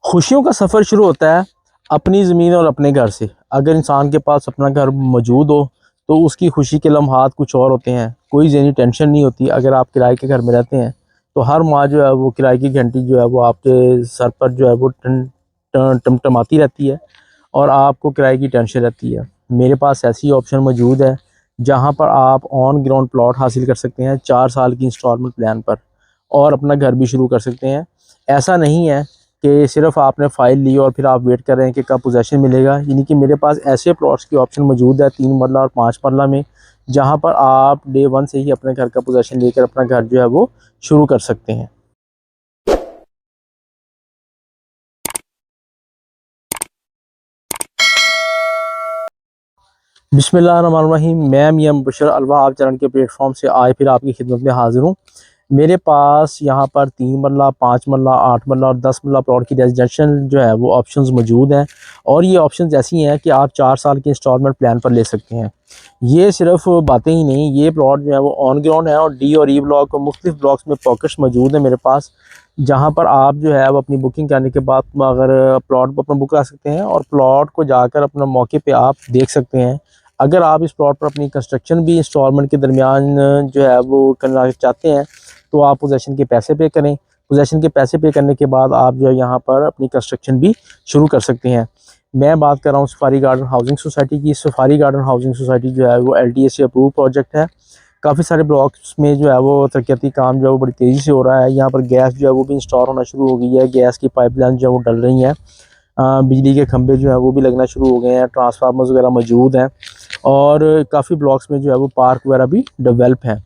खुशियों का सफ़र शुरू होता है अपनी ज़मीन और अपने घर से। अगर इंसान के पास अपना घर मौजूद हो तो उसकी खुशी के लम्हात कुछ और होते हैं। कोई ज़हनी टेंशन नहीं होती। अगर आप किराए के घर में रहते हैं तो हर माह जो है वो किराए की घंटी जो है वो आपके सर पर जो है वो टमटमाती रहती है और आपको किराए की टेंशन रहती है। मेरे पास ऐसी ऑप्शन मौजूद है जहाँ पर आप ऑन ग्राउंड प्लॉट हासिल कर सकते हैं 4 साल की इंस्टॉलमेंट प्लान पर और अपना घर भी शुरू कर सकते हैं। ऐसा नहीं है कि सिर्फ आपने फ़ाइल ली और फिर आप वेट कर रहे हैं कि कब पोजेसन मिलेगा। यानी कि मेरे पास ऐसे प्लॉट्स की ऑप्शन मौजूद है 3 मरला और 5 मरला में, जहाँ पर आप डे 1 से ही अपने घर का पोजेसन लेकर अपना घर जो है वो शुरू कर सकते हैं। बिस्मिल्लाहिर्रहमानिर्रहीम। मैं मियां मुबशर अलवा आप चैनल के प्लेटफॉर्म से आए फिर आपकी खिदमत में हाजिर हूँ। मेरे पास यहाँ पर 3 मरला, 5 मरला, 8 मरला और 10 मरला प्लॉट की रेजिडेंशियल जो है वो ऑप्शंस मौजूद हैं और ये ऑप्शंस ऐसी हैं कि आप 4 साल की इंस्टॉलमेंट प्लान पर ले सकते हैं। ये सिर्फ बातें ही नहीं, ये प्लॉट जो है वो ऑन ग्राउंड है और डी और ई ब्लॉक और मुख्तलिफ ब्लॉक्स में पॉकेट्स मौजूद है मेरे पास, जहाँ पर आप जो है वो अपनी बुकिंग करने के बाद अगर प्लॉट को अपना बुक करा सकते हैं और प्लॉट को जाकर अपना मौके पे आप देख सकते हैं। अगर आप इस प्लॉट पर अपनी कंस्ट्रक्शन भी इंस्टॉलमेंट के दरमियान जो है वो करना चाहते हैं तो आप पोजेसन के पैसे पे करें। पोजेसन के पैसे पे करने के बाद आप जो है यहाँ पर अपनी कंस्ट्रक्शन भी शुरू कर सकते हैं। मैं बात कर रहा हूँ सफारी गार्डन हाउसिंग सोसाइटी की। सफारी गार्डन हाउसिंग सोसाइटी जो है वो LTA से अप्रूव प्रोजेक्ट है। काफ़ी सारे ब्लॉक्स में जो है वो तरक्याती काम जो है वो बड़ी तेज़ी से हो रहा है। यहाँ पर गैस जो है वो भी इंस्टॉल होना शुरू हो गई है। गैस की पाइपलाइन जो है वो डल रही हैं। बिजली के खंभे जो है वो भी लगना शुरू हो गए हैं। ट्रांसफार्मर्स वगैरह मौजूद हैं और काफ़ी ब्लॉक्स में जो है वो पार्क वगैरह भी डेवलप हैं।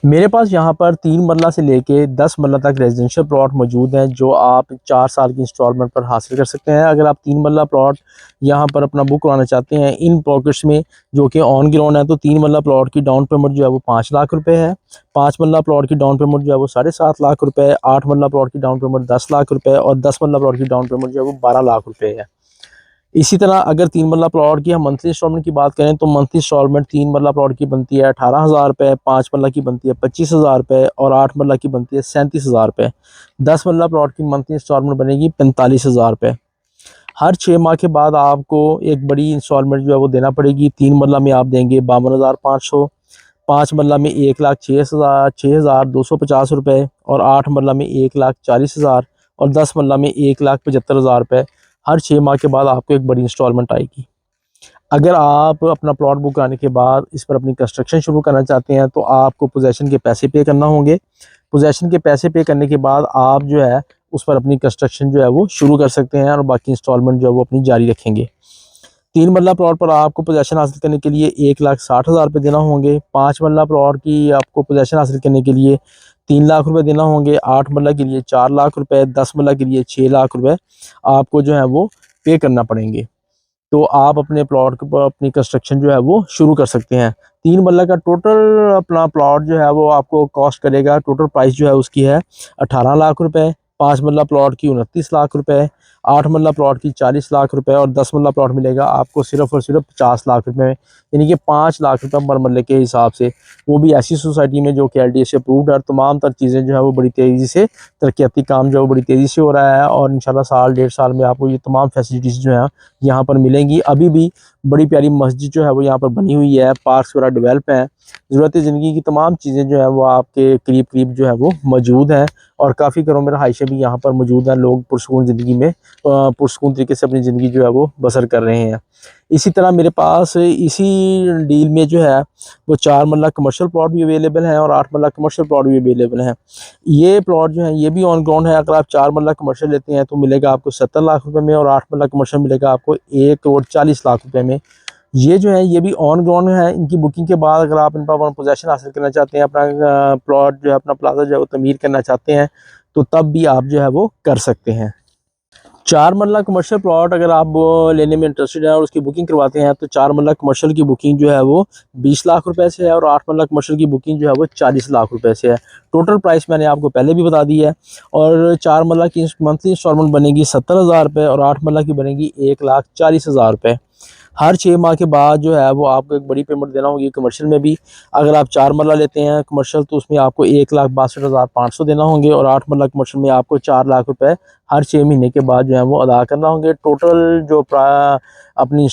मेरे पास यहाँ पर 3 मरला से लेके 10 मरला तक रेजिडेंशियल प्लॉट मौजूद हैं जो आप 4 साल की इंस्टॉलमेंट पर हासिल कर सकते हैं। अगर आप 3 मरला प्लॉट यहाँ पर अपना बुक कराना चाहते हैं इन पॉकेट्स में जो कि ऑन ग्राउंड है, तो 3 मरला प्लॉट की डाउन पेमेंट जो है वो 5 लाख रुपए है। 5 मरला प्लॉट की डाउन पेमेंट जो है वो 7.5 लाख रुपए, 8 मरला प्लॉट की डाउन पेमेंट 10 लाख रुपए और 10 मरला प्लॉट की डाउन पेमेंट जो है वो 12 लाख रुपए है। इसी तरह अगर 3 मरला प्लॉट की हम मंथली इंस्टॉलमेंट की बात करें तो मंथली इंस्टॉलमेंट 3 मरला प्लॉट की बनती है 18,000 रुपये, 5 मरला की बनती है 25,000 रुपये और 8 मरला की बनती है 37,000 रुपये। 10 मरला प्लॉट की मंथली इंस्टॉलमेंट बनेगी 45,000 रुपये। हर 6 माह के बाद आपको एक बड़ी इंस्टॉलमेंट जो है वो देना पड़ेगी। 3 मरला में आप देंगे 52,500, 5 मरला में 1,06,250 और 8 मरला में 1,40,000 और 10 मरला में 1,75,000 रुपये। हर 6 माह के बाद आपको एक बड़ी इंस्टॉलमेंट आएगी। अगर आप अपना प्लॉट बुक कराने के बाद इस पर अपनी कंस्ट्रक्शन शुरू करना चाहते हैं तो आपको पोजेसन के पैसे पे करना होंगे। पोजेसन के पैसे पे करने के बाद आप जो है उस पर अपनी कंस्ट्रक्शन जो है वो शुरू कर सकते हैं और बाकी इंस्टॉलमेंट जो है वो अपनी जारी रखेंगे। 3 मरला प्लॉट पर आपको पोजेसन हासिल करने के लिए 1,60,000 रुपये देना होंगे। 5 मरला प्लॉट की आपको पोजेसन हासिल करने के लिए 3 लाख रुपए देना होंगे। 8 मरला के लिए 4 लाख रुपए, 10 मरला के लिए 6 लाख रुपए आपको जो है वो पे करना पड़ेंगे। तो आप अपने प्लॉट के ऊपर अपनी कंस्ट्रक्शन जो है वो शुरू कर सकते हैं। 3 मरला का टोटल अपना प्लॉट जो है वो आपको कॉस्ट करेगा, टोटल प्राइस जो है उसकी है 18 लाख रुपए। 5 मरला प्लॉट की 29 लाख रुपए, 8 मरला प्लॉट की 40 लाख रुपए और 10 मरला प्लॉट मिलेगा आपको सिर्फ और सिर्फ 50 लाख रुपए में, यानी कि 5 लाख रुपए पर मरले के हिसाब से। वो भी ऐसी सोसाइटी में जो कि LTA से अप्रूव्ड है। तमाम तर चीज़ें जो है वो बड़ी तेज़ी से तरक्याती काम जो है वो बड़ी तेज़ी से हो रहा है और इंशाल्लाह साल 1.5 साल में आपको ये तमाम फैसिलिटीज़ जो हैं यहाँ पर मिलेंगी। अभी भी बड़ी प्यारी मस्जिद जो है वो यहाँ पर बनी हुई है, पार्क्स वगैरह डेवलप हैं। ज़रूरत ज़िंदगी की तमाम चीज़ें जो है वो आपके करीब करीब जो है वो मौजूद हैं और काफ़ी घरों में रहाइशें भी यहाँ पर मौजूद हैं। लोग पुरसकून ज़िंदगी में पुरसकून तरीके से अपनी ज़िंदगी जो है वो बसर कर रहे हैं। इसी तरह मेरे पास इसी डील में जो है वो 4 मरला कमर्शियल प्लॉट भी अवेलेबल हैं और 8 मरला कमर्शियल प्लॉट भी अवेलेबल हैं। ये प्लॉट जो है ये भी ऑन ग्राउंड है। अगर आप 4 मरला कमर्शियल लेते हैं तो मिलेगा आपको 70 लाख रुपए में और 8 मरला कमर्शियल मिलेगा आपको 1,40 लाख रुपए में। ये जो है ये भी ऑन ग्राउंड है। इनकी बुकिंग के बाद अगर आप इन पर अपना पोजेसन हासिल करना चाहते हैं, अपना प्लॉट जो है अपना प्लाजा जो है वो तमीर करना चाहते हैं तो तब भी आप जो है वो कर सकते हैं। 4 मरला कमर्शियल प्लॉट अगर आप वो लेने में इंटरेस्टेड हैं और उसकी बुकिंग करवाते हैं तो 4 मरला कमर्शियल की बुकिंग जो है वो 20 लाख रुपए से है और 8 मरला कमर्शियल की बुकिंग जो है वो 40 लाख रुपए से है। टोटल प्राइस मैंने आपको पहले भी बता दी है। और 4 मरला की मंथली इंस्टॉलमेंट बनेगी 70,000 रुपये और 8 मरला की बनेगी 1,40,000 रुपये। हर 6 माह के बाद जो है वो आपको एक बड़ी पेमेंट देना होगी कमर्शियल में भी। अगर आप 4 मरला लेते हैं कमर्शियल तो उसमें आपको 1,62,500 देना होंगे, और 8 मरला कमर्शियल में आपको 4 लाख रुपए हर 6 महीने के बाद जो है वो अदा करना होंगे। टोटल जो अपनी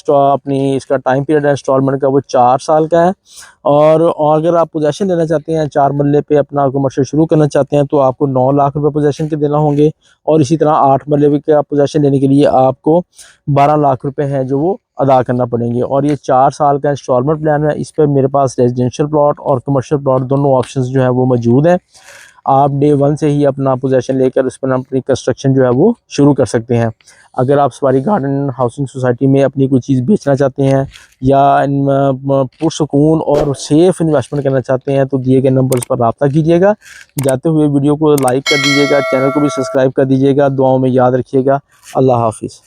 इसका टाइम पीरियड है इंस्टॉलमेंट का वो 4 साल का है। और अगर आप पोजेसन लेना चाहते हैं 4 मरले पे अपना कमर्शियल शुरू करना चाहते हैं तो आपको 9 लाख रुपए पोजेसन के देना होंगे, और इसी तरह 8 मरले के पोजेसन लेने के लिए आपको 12 लाख रुपए हैं जो वो अदा करना पड़ेंगे। और ये 4 साल का इंस्टॉलमेंट प्लान है। इस पर मेरे पास रेजिडेंशियल प्लॉट और कमर्शियल प्लॉट दोनों ऑप्शंस जो है वो मौजूद हैं। आप डे 1 से ही अपना पोजेसन लेकर उस पर अपनी कंस्ट्रक्शन जो है वो शुरू कर सकते हैं। अगर आप सवारी गार्डन हाउसिंग सोसाइटी में अपनी कोई चीज़ बेचना चाहते हैं या पुरसकून और सेफ़ इन्वेस्टमेंट करना चाहते हैं तो दिए गए नंबर्स पर रब्ता कीजिएगा। जाते हुए वीडियो को लाइक कर दीजिएगा, चैनल को भी सब्सक्राइब कर दीजिएगा। दुआओं में याद रखिएगा। अल्लाह हाफिज़।